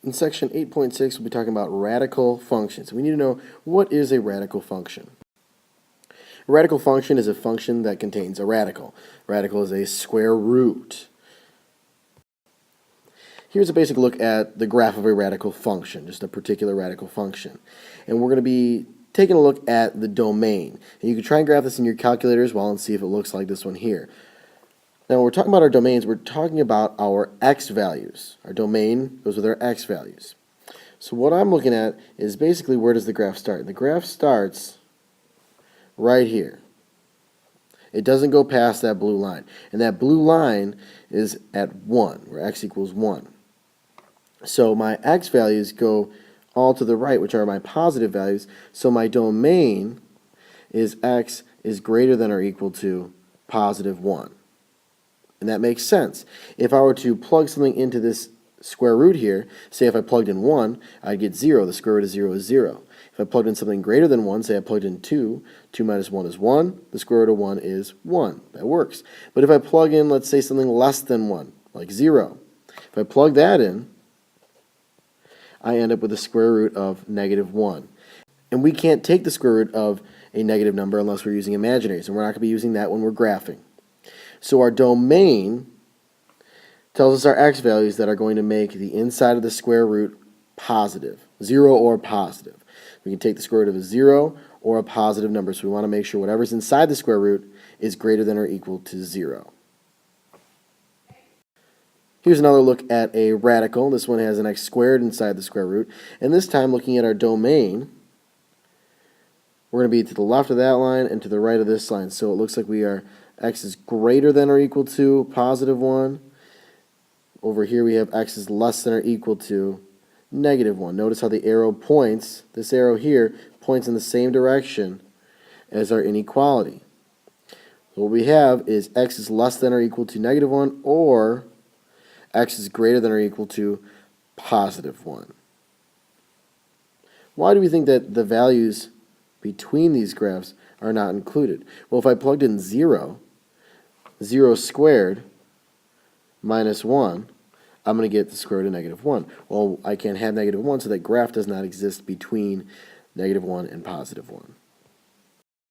In section 8.6, we'll be talking about radical functions. We need to know, what is a radical function? A radical function is a function that contains a radical. Radical is a square root. Here's a basic look at the graph of a radical function, just a particular radical function. And we're going to be taking a look at the domain. And you can try and graph this in your calculator as well and see if it looks like this one here. Now, when we're talking about our domains, we're talking about our x values. Our domain goes with our x values. So what I'm looking at is basically, where does the graph start? The graph starts right here. It doesn't go past that blue line. And that blue line is at 1, where x equals 1. So my x values go all to the right, which are my positive values. So my domain is x is greater than or equal to positive 1. And that makes sense. If I were to plug something into this square root here, say if I plugged in 1, I'd get 0. The square root of 0 is 0. If I plugged in something greater than 1, say I plugged in 2, 2 minus 1 is 1, the square root of 1 is 1. That works. But if I plug in, let's say, something less than 1, like 0, if I plug that in, I end up with the square root of negative 1. And we can't take the square root of a negative number unless we're using imaginaries, and we're not going to be using that when we're graphing. So our domain tells us our x values that are going to make the inside of the square root positive, 0 or positive. We can take the square root of a 0 or a positive number, so we want to make sure whatever's inside the square root is greater than or equal to 0. Here's another look at a radical. This one has an x squared inside the square root. And this time, looking at our domain, we're going to be to the left of that line and to the right of this line. So it looks like we are x is greater than or equal to positive 1. Over here we have x is less than or equal to negative 1. Notice how the arrow points, this arrow here, points in the same direction as our inequality. So what we have is x is less than or equal to negative 1, or x is greater than or equal to positive 1. Why do we think that the values between these graphs are not included? Well, if I plugged in 0, 0 squared minus 1, I'm going to get the square root of negative 1. Well, I can't have negative 1, so that graph does not exist between negative 1 and positive 1.